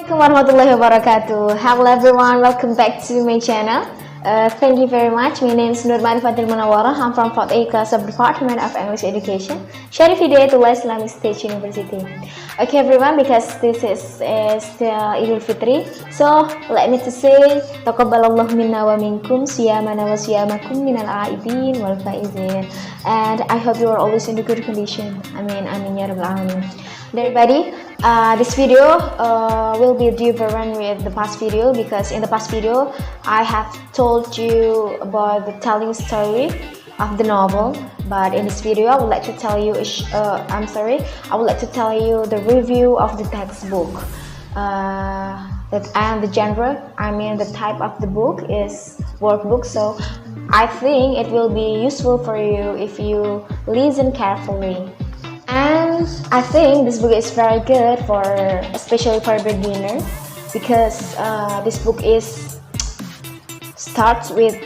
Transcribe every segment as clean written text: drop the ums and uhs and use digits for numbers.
Assalamualaikum warahmatullahi wabarakatuh. Hello everyone, welcome back to my channel. Thank you very much. My name is Munawwaroh. I'm from 4th A class of Department of English Education, Sharif Hidayah Islamic State University. Okay everyone, because this is still Idul Fitri, so let me to say Taqabbalallahu minna wa minkum siyamana wa siyamakum minal aidin wal faizin. And I hope you are always in a good condition. Amin amin ya rabbal alamin. Everybody, this video will be different with the past video, because in the past video I have told you about the telling story of the novel, but in this video I would like to tell you I would like to tell you the review of the textbook. And the genre, the type of the book is workbook, so I think it will be useful for you if you listen carefully. And I think this book is very good especially for beginner, because this book starts with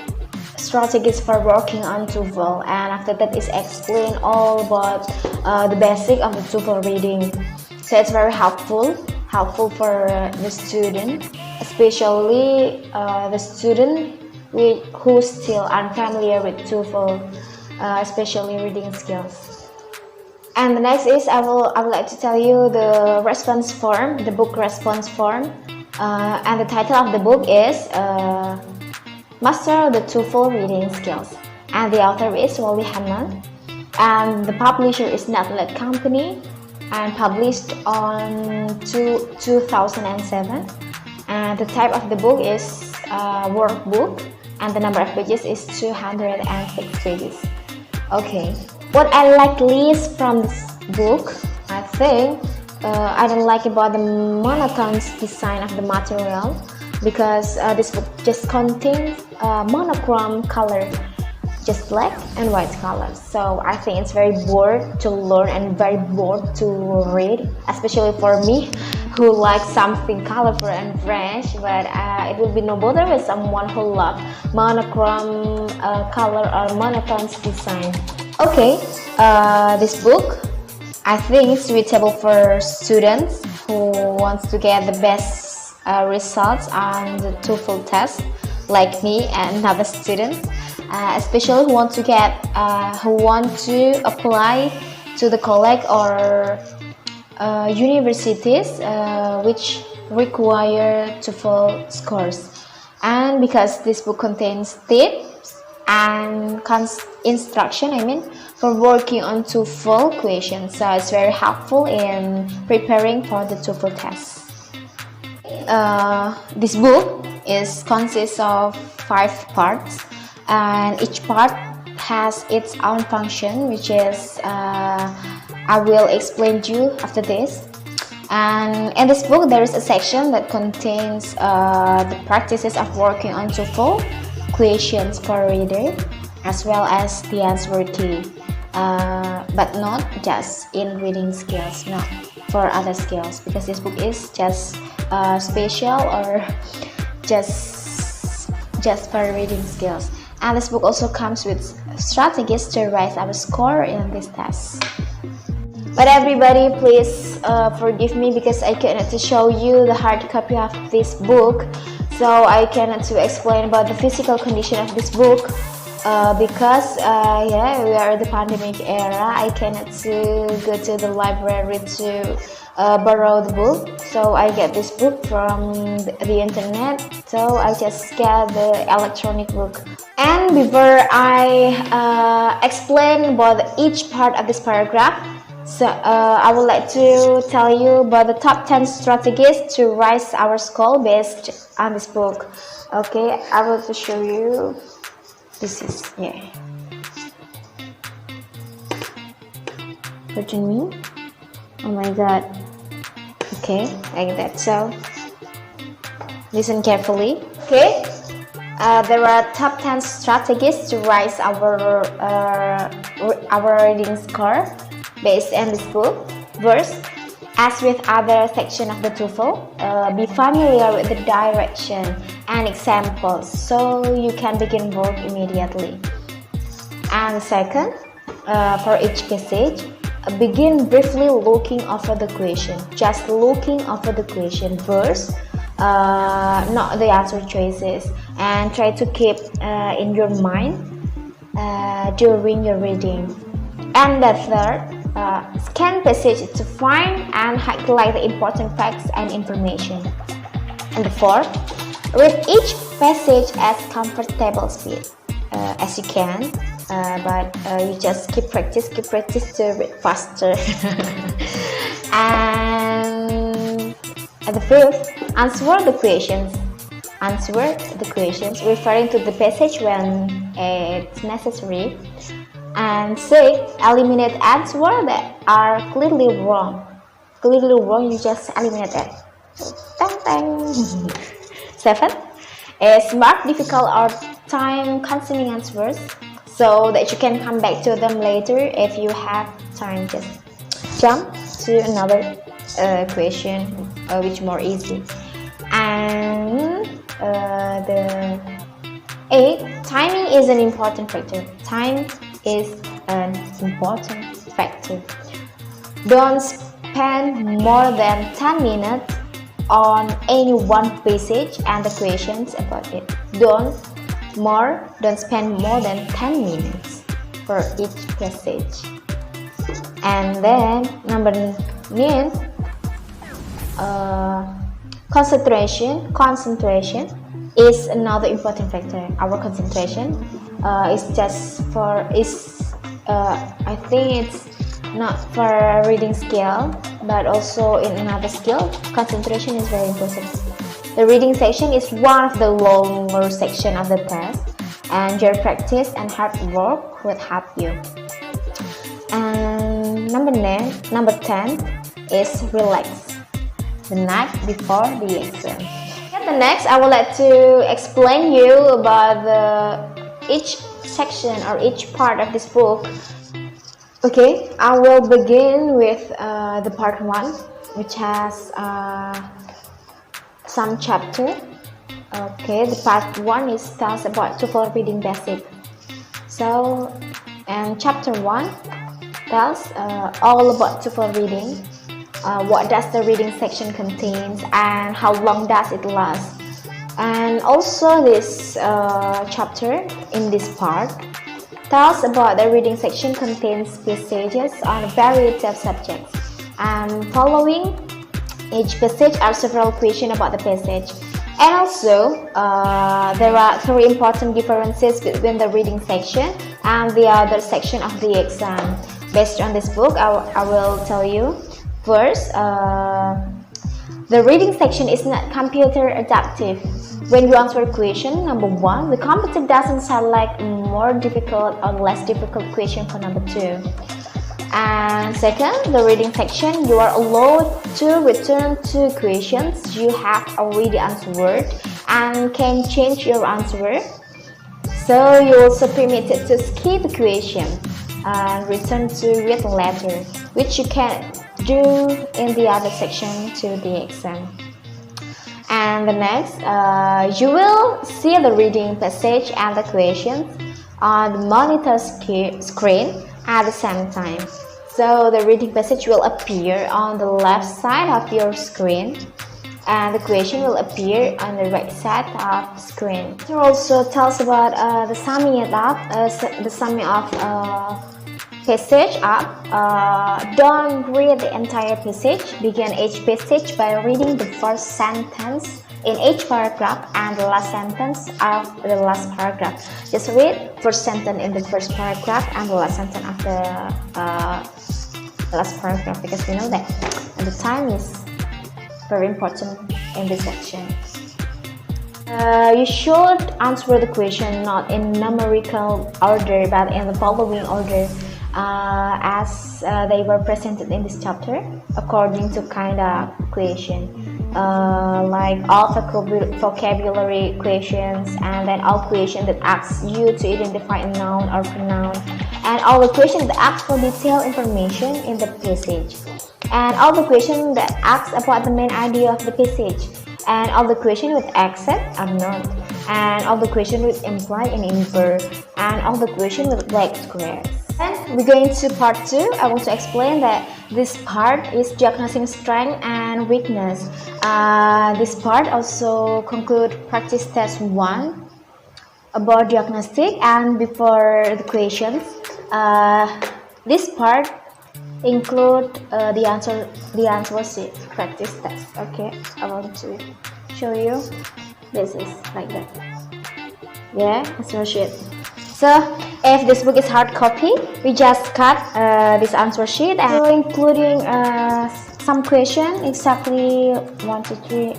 strategies for working on TOEFL, and after that is explain all about the basic of the TOEFL reading. So it's very helpful for the student, especially the student who still unfamiliar with TOEFL, especially reading skills. And the next is I would like to tell you the response form, the book response form, and the title of the book is Master the TOEFL Reading Skills, and the author is Wallie Hammond, and the publisher is Netlet company, and published on 2007. And the type of the book is workbook, and the number of pages is 206 pages. Okay. What I like least from this book, I think I don't like about the monotone design of the material, because this book just contains monochrome color, just black and white colors. So I think it's very bored to learn and very bored to read, especially for me who likes something colorful and fresh. But it will be no bother with someone who loves monochrome color or monotone design. Okay, this book I think is suitable for students who wants to get the best results on the TOEFL test, like me and other students, especially who want to apply to the college or universities which require TOEFL scores. And because this book contains tips and instruction for working on TOEFL questions, so it's very helpful in preparing for the TOEFL test. This book consists of 5 parts, and each part has its own function, which is I will explain to you after this. And in this book there is a section that contains the practices of working on TOEFL questions for reader, as well as the answer key, but not just in reading skills, not for other skills, because this book is just special or just for reading skills. And this book also comes with strategies to raise our score in this test. But everybody, please forgive me, because I cannot to show you the hard copy of this book, so I cannot to explain about the physical condition of this book, because we are in the pandemic era. I cannot to go to the library to borrow the book, so I get this book from the internet, so I just get the electronic book. And before I explain about each part of this paragraph, so I would like to tell you about the top 10 strategies to raise our score based on this book. Okay, I will to show you. This is Pardon me. Oh my god. Okay, like that. So listen carefully. Okay, there are top 10 strategies to raise our reading score based on this book. First, as with other section of the TOEFL, be familiar with the direction and examples so you can begin work immediately. And second, for each passage, begin briefly looking over the question, just looking over the question first, not the answer choices, and try to keep in your mind during your reading. And the third, scan passage to find and highlight the important facts and information. And the fourth, read each passage at comfortable speed as you can, but you just keep practice to read faster. And the fifth, answer the questions referring to the passage when it's necessary. And six, eliminate answers that are clearly wrong. You just eliminate it. Tang tang. 7 is mark difficult or time-consuming answers so that you can come back to them later if you have time. Just jump to another question which more easy. And the 8, timing is an important factor. Time is an important factor. Don't spend more than 10 minutes on any one passage and the questions about it. Don't spend more than 10 minutes for each passage. And then number 9, concentration is another important factor. Our concentration is just for I think it's not for reading skill, but also in another skill. Concentration is very important. The reading section is one of the longer section of the test, and your practice and hard work will help you. And number 10 is relax the night before the exam. The next, I would like to explain you about each section or each part of this book. Okay, I will begin with the part 1, which has some chapter. Okay, the part 1 tells about TOEFL reading basic. So, and chapter 1 tells all about TOEFL reading. What does the reading section contains and how long does it last? And also this chapter in this part tells about the reading section contains passages on a variety of subjects, and following each passage are several questions about the passage. And also there are 3 important differences between the reading section and the other section of the exam. Based on this book, I will tell you. First, the reading section is not computer adaptive. When you answer a question, number 1, the computer doesn't select more difficult or less difficult question for number 2. And second, the reading section, you are allowed to return to questions you have already answered and can change your answer. So you also permitted to skip the question and return to read later, which you can do in the other section to the exam. And the next, you will see the reading passage and the questions on the monitor screen at the same time. So the reading passage will appear on the left side of your screen, and the question will appear on the right side of the screen. It also tells about the summing it up, the summing of passage up. Don't read the entire passage. Begin each passage by reading the first sentence in each paragraph and the last sentence of the last paragraph. Just read first sentence in the first paragraph and the last sentence of the last paragraph, because we know that and the time is very important in this section. You should answer the question not in numerical order but in the following order as they were presented in this chapter according to kind of question, like all vocabulary questions, and then all questions that ask you to identify a noun or pronoun, and all the questions that ask for detailed information in the passage, and all the questions that ask about the main idea of the passage, and all the questions with accept or not, and all the questions with imply and infer, and all the questions with like squares. And we're going to part 2. I want to explain that this part is diagnosing strength and weakness. This part also conclude practice test 1 about diagnostic, and before the questions, this part include the answer sheet practice test. Okay, I want to show you. This is like that. Yeah, answer sheet. So if this book is hard copy, we just cut this answer sheet, and so including some question, exactly 1, 2, 3,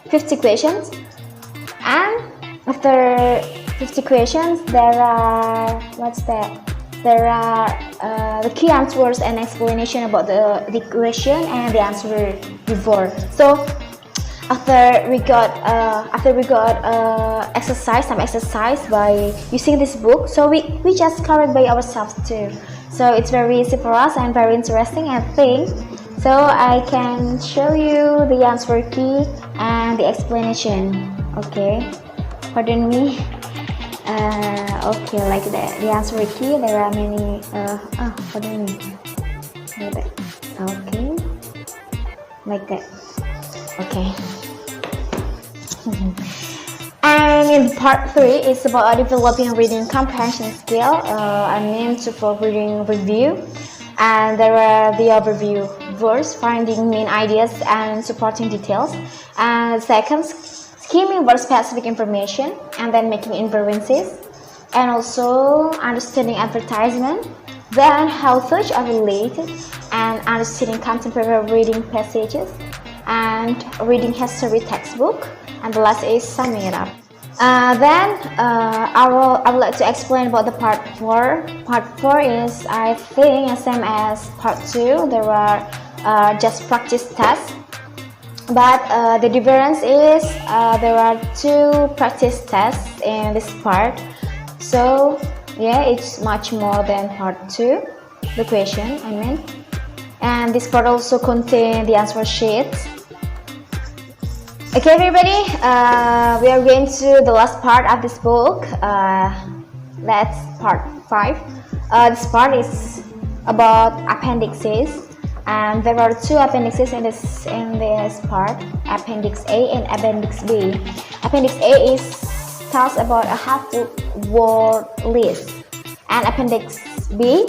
50 questions. And after 50 questions, there are There are the key answers and explanation about the question and the answer before. So after we got some exercise by using this book, so we just covered by ourselves too. So it's very easy for us and very interesting, I think. So I can show you the answer key and the explanation. Okay, pardon me. Okay, like that. The answer key, there are many. Pardon me. Like that. Okay, like that. Okay. And in part 3, it's about developing reading comprehension skill. I mean to for reading review, and there are the overview, verse, finding main ideas and supporting details. And second, skimming over specific information and then making inferences, and also understanding advertisement, then how such are related, and understanding contemporary reading passages, and reading history textbook, and the last is summing it up. Then I would like to explain about the part 4. Part 4 is, I think, same as part 2. There are just practice tests. But the difference is there are 2 practice tests in this part. So yeah, it's much more than part 2, the question I mean. And this part also contains the answer sheets. Okay everybody, we are going to the last part of this book. That's part 5. This part is about appendixes. And there are 2 appendices in this part, Appendix A and Appendix B. Appendix A tells about a half-word list, and Appendix B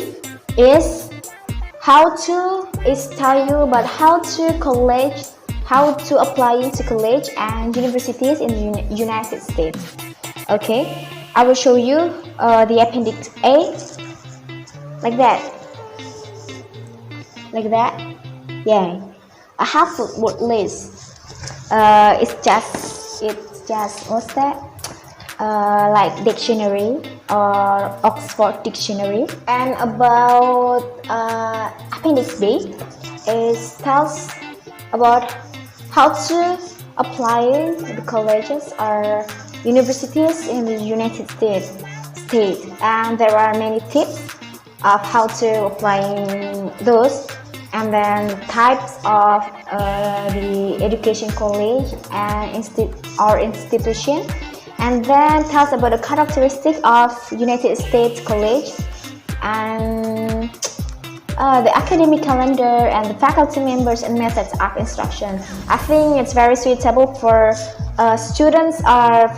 tell you about how to apply into college and universities in the United States. Okay, I will show you the Appendix A like that. Like that, yeah. A half-word list. It's just what's that? Like dictionary or Oxford dictionary. And about Appendix B, it tells about how to apply the colleges or universities in the United States. And there are many tips of how to apply those, and then types of the education college and institution, and then tells about the characteristic of United States college, and the academic calendar and the faculty members and methods of instruction. I think it's very suitable for students or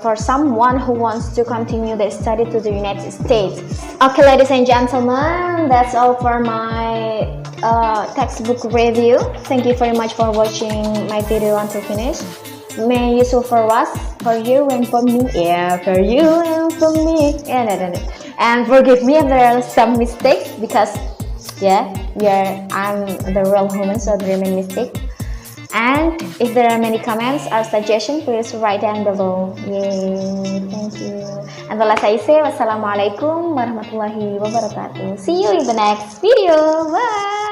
for someone who wants to continue their study to the United States. Okay, ladies and gentlemen, that's all for my textbook review. Thank you very much for watching my video until finish. May useful for us, for you and for me. Yeah, for you and for me. Yeah, no. And forgive me if there are some mistakes, because yeah, I'm the real human, so there are many mistakes. And if there are many comments or suggestions, please write down below. Yay, thank you. And the last I say, wassalamualaikum warahmatullahi wabarakatuh. See you in the next video. Bye.